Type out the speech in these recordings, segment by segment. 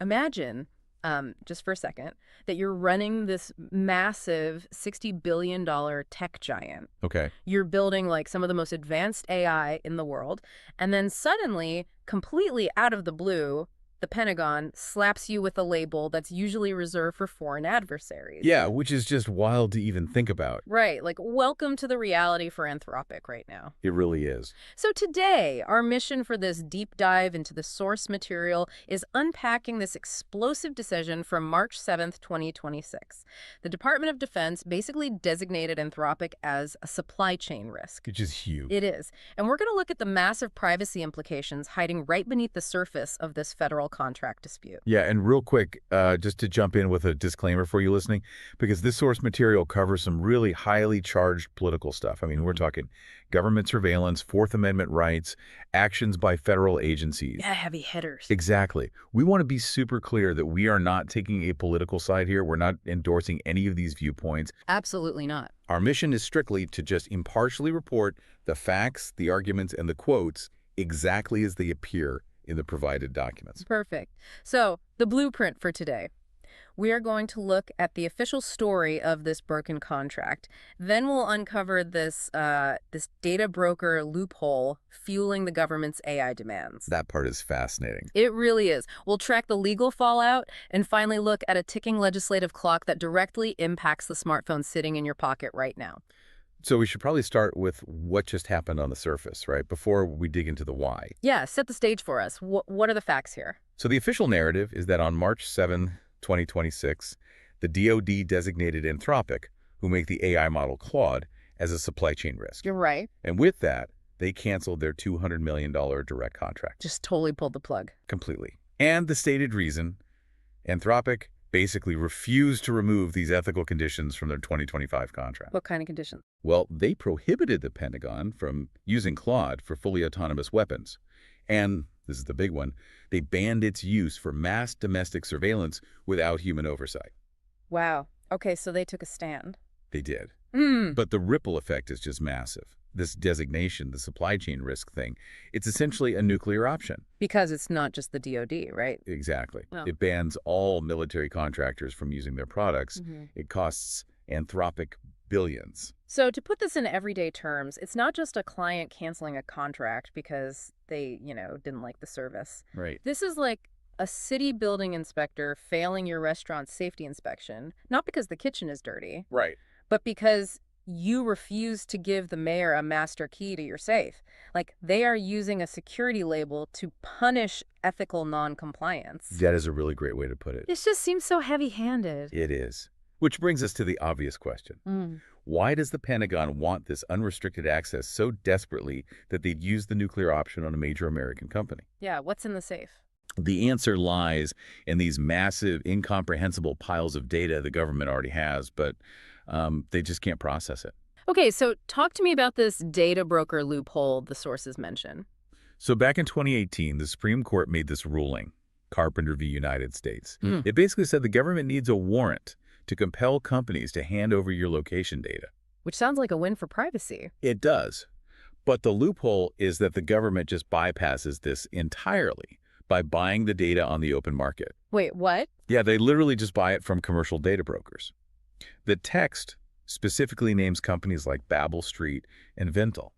Imagine, just for a second, that you're running this massive $60 billion tech giant. Okay. You're building like some of the most advanced AI in the world, and then suddenly, completely out of the blue, the Pentagon slaps you with a label that's usually reserved for foreign adversaries. Yeah, which is just wild to even think about. Right, like welcome to the reality for Anthropic right now. It really is. So today, our mission for this deep dive into the source material is unpacking this explosive decision from March 7th, 2026. The Department of Defense basically designated Anthropic as a supply chain risk. Which is huge. It is. And we're going to look at the massive privacy implications hiding right beneath the surface of this federal contract dispute. Yeah, and real quick, just to jump in with a disclaimer for you listening, because this source material covers some really highly charged political stuff. I mean, we're talking government surveillance, Fourth Amendment rights, actions by federal agencies. Yeah, heavy hitters. Exactly. We want to be super clear that we are not taking a political side here. We're not endorsing any of these viewpoints. Absolutely not. Our mission is strictly to just impartially report the facts, the arguments, and the quotes exactly as they appear in the provided documents. Perfect. So, the blueprint for today. We are going to look at the official story of this broken contract. Then we'll uncover this data broker loophole fueling the government's AI demands. That part is fascinating. It really is. We'll track the legal fallout and finally look at a ticking legislative clock that directly impacts the smartphone sitting in your pocket right now. So we should probably start with what just happened on the surface, right? Before we dig into the why. Yeah, set the stage for us. What are the facts here? So the official narrative is that on March 7, 2026, the DoD designated Anthropic, who make the AI model Claude, as a supply chain risk. You're right. And with that, they canceled their $200 million direct contract. Just totally pulled the plug. Completely. And the stated reason, Anthropic basically refused to remove these ethical conditions from their 2025 contract. What kind of conditions? Well, they prohibited the Pentagon from using Claude for fully autonomous weapons. And, this is the big one, they banned its use for mass domestic surveillance without human oversight. Wow. Okay, so they took a stand. They did. Hmm. But the ripple effect is just massive. This designation, the supply chain risk thing, it's essentially a nuclear option. Because it's not just the DoD, right? Exactly. Oh. It bans all military contractors from using their products. It costs Anthropic billions. So to put this in everyday terms, it's not just a client canceling a contract because they, didn't like the service. Right. This is like a city building inspector failing your restaurant's safety inspection, not because the kitchen is dirty, Right. but because you refuse to give the mayor a master key to your safe. Like, they are using a security label to punish ethical non-compliance. That is a really great way to put it. This just seems so heavy-handed. It is. Which brings us to the obvious question. Why does the Pentagon want this unrestricted access so desperately that they'd use the nuclear option on a major American company? Yeah, what's in the safe? The answer lies in these massive, incomprehensible piles of data the government already has, but they just can't process it. Okay, so talk to me about this data broker loophole the sources mention. So back in 2018, the Supreme Court made this ruling, Carpenter v. United States. It basically said the government needs a warrant to compel companies to hand over your location data. Which sounds like a win for privacy. It does. But the loophole is that the government just bypasses this entirely by buying the data on the open market. Wait, what? Yeah, they literally just buy it from commercial data brokers. The text specifically names companies like Babel Street and Vental.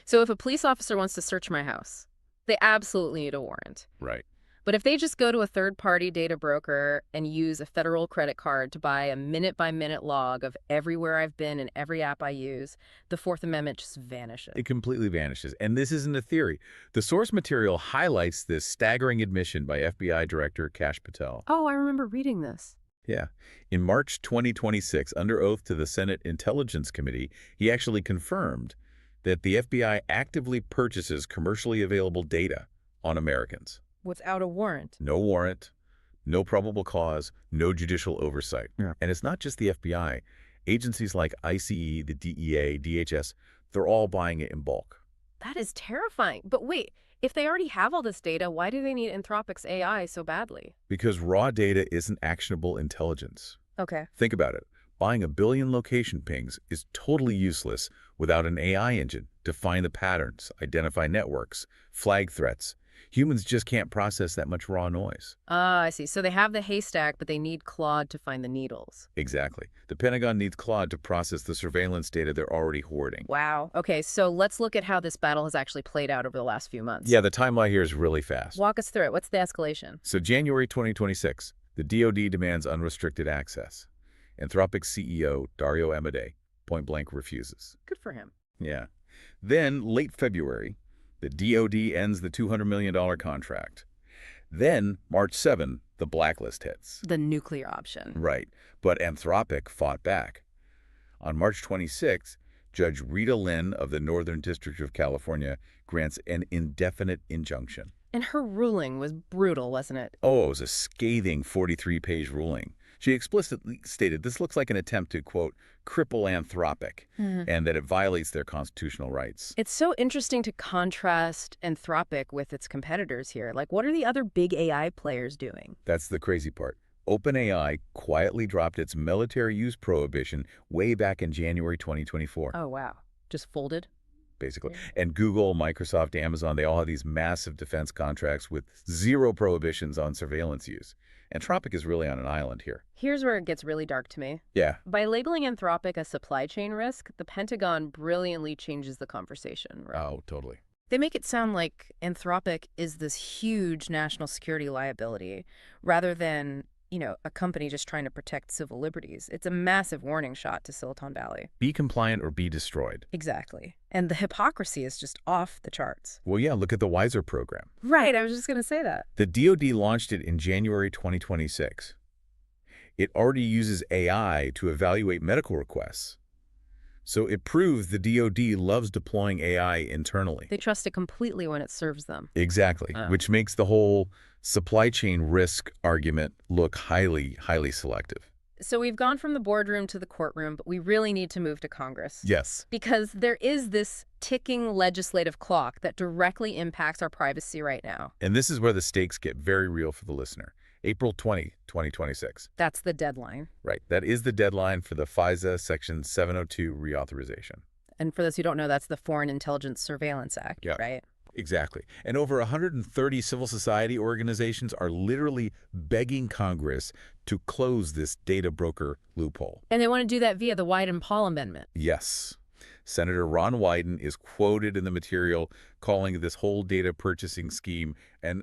So if a police officer wants to search my house, they absolutely need a warrant. Right. But if they just go to a third-party data broker and use a federal credit card to buy a minute-by-minute log of everywhere I've been and every app I use, the Fourth Amendment just vanishes. It completely vanishes. And this isn't a theory. The source material highlights this staggering admission by FBI Director Kash Patel. Oh, I remember reading this. Yeah. In March 2026, under oath to the Senate Intelligence Committee, he actually confirmed that the FBI actively purchases commercially available data on Americans. Without a warrant. No warrant, no probable cause, no judicial oversight. Yeah. And it's not just the FBI. Agencies like ICE, the DEA, DHS, they're all buying it in bulk. That is terrifying. But wait, if they already have all this data, why do they need Anthropic's AI so badly? Because raw data isn't actionable intelligence. Okay. Think about it. Buying 1 billion location pings is totally useless without an AI engine to find the patterns, identify networks, flag threats. Humans just can't process that much raw noise. Ah, I see. So they have the haystack, but they need Claude to find the needles. Exactly. The Pentagon needs Claude to process the surveillance data they're already hoarding. Wow. Okay, so let's look at how this battle has actually played out over the last few months. Yeah, the timeline here is really fast. Walk us through it. What's the escalation? So January 2026, the DoD demands unrestricted access. Anthropic CEO Dario Amodei point-blank refuses. Good for him. Yeah. Then, late February, the DoD ends the $200 million contract. Then, March 7, the blacklist hits. The nuclear option. Right. But Anthropic fought back. On March 26, Judge Rita Lynn of the Northern District of California grants an indefinite injunction. And her ruling was brutal, wasn't it? Oh, it was a scathing 43-page ruling. She explicitly stated this looks like an attempt to, quote, cripple Anthropic, and that it violates their constitutional rights. It's so interesting to contrast Anthropic with its competitors here. Like, what are the other big AI players doing? That's the crazy part. OpenAI quietly dropped its military use prohibition way back in January 2024. Oh, wow. Just folded? Basically. And Google, Microsoft, Amazon, they all have these massive defense contracts with zero prohibitions on surveillance use. Anthropic is really on an island here. Here's where it gets really dark to me. Yeah. By labeling Anthropic a supply chain risk, the Pentagon brilliantly changes the conversation, right? Oh, totally. They make it sound like Anthropic is this huge national security liability rather than, a company just trying to protect civil liberties. It's a massive warning shot to Silicon Valley. Be compliant or be destroyed. Exactly. And the hypocrisy is just off the charts. Well, yeah, look at the WISER program. Right, I was just going to say that. The DoD launched it in January 2026. It already uses AI to evaluate medical requests. So it proves the DoD loves deploying AI internally. They trust it completely when it serves them. Exactly, which makes the whole supply chain risk argument look highly, highly selective. So we've gone from the boardroom to the courtroom, but we really need to move to Congress. Yes. Because there is this ticking legislative clock that directly impacts our privacy right now. And this is where the stakes get very real for the listener. April 20, 2026. That's the deadline. Right. That is the deadline for the FISA Section 702 reauthorization. And for those who don't know, that's the Foreign Intelligence Surveillance Act, right? Exactly. And over 130 civil society organizations are literally begging Congress to close this data broker loophole. And they want to do that via the Wyden-Paul Amendment. Yes. Senator Ron Wyden is quoted in the material calling this whole data purchasing scheme an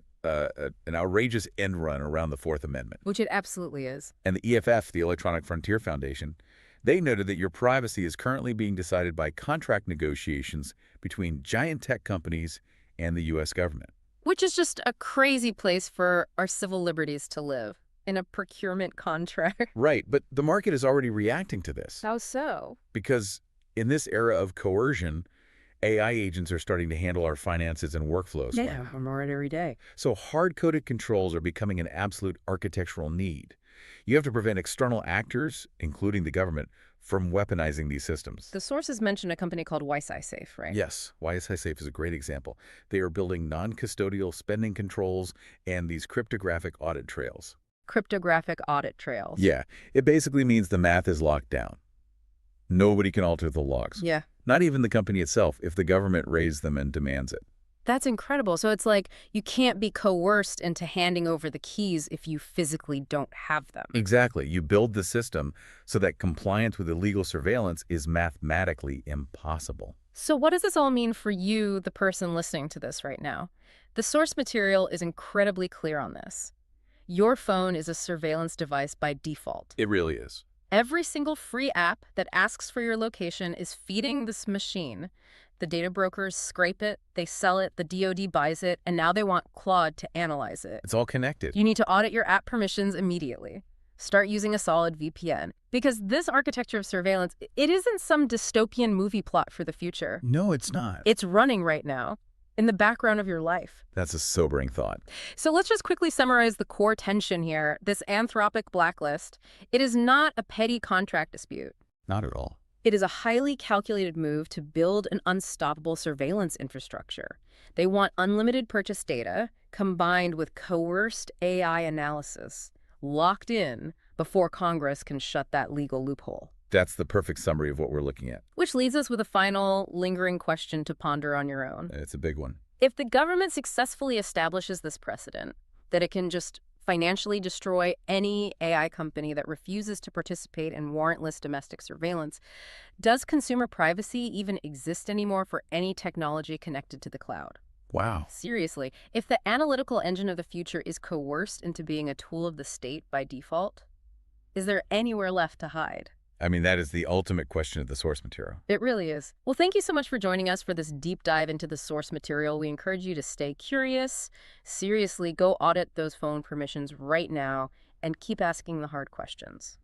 outrageous end run around the Fourth Amendment. Which it absolutely is. And the EFF, the Electronic Frontier Foundation, they noted that your privacy is currently being decided by contract negotiations between giant tech companies and the U.S. government. Which is just a crazy place for our civil liberties to live, in a procurement contract. Right, but the market is already reacting to this. How so? Because in this era of coercion, AI agents are starting to handle our finances and workflows. Yeah, more every day. So hard-coded controls are becoming an absolute architectural need. You have to prevent external actors, including the government, from weaponizing these systems. The sources mention a company called YSI-Safe, right? Yes, YSI-Safe is a great example. They are building non-custodial spending controls and these cryptographic audit trails. Cryptographic audit trails. Yeah, it basically means the math is locked down. Nobody can alter the logs. Yeah. Not even the company itself if the government raised them and demands it. That's incredible. So it's like you can't be coerced into handing over the keys if you physically don't have them. Exactly. You build the system so that compliance with illegal surveillance is mathematically impossible. So what does this all mean for you, the person listening to this right now? The source material is incredibly clear on this. Your phone is a surveillance device by default. It really is. Every single free app that asks for your location is feeding this machine. The data brokers scrape it, they sell it, the DoD buys it, and now they want Claude to analyze it. It's all connected. You need to audit your app permissions immediately. Start using a solid VPN. Because this architecture of surveillance, it isn't some dystopian movie plot for the future. No, it's not. It's running right now, in the background of your life. That's a sobering thought. So let's just quickly summarize the core tension here. This Anthropic blacklist, it is not a petty contract dispute. Not at all. It is a highly calculated move to build an unstoppable surveillance infrastructure. They want unlimited purchase data combined with coerced AI analysis, locked in before Congress can shut that legal loophole. That's the perfect summary of what we're looking at. Which leaves us with a final, lingering question to ponder on your own. It's a big one. If the government successfully establishes this precedent, that it can just financially destroy any AI company that refuses to participate in warrantless domestic surveillance, does consumer privacy even exist anymore for any technology connected to the cloud? Wow. Seriously, if the analytical engine of the future is coerced into being a tool of the state by default, is there anywhere left to hide? I mean, that is the ultimate question of the source material. It really is. Well, thank you so much for joining us for this deep dive into the source material. We encourage you to stay curious. Seriously, go audit those phone permissions right now and keep asking the hard questions.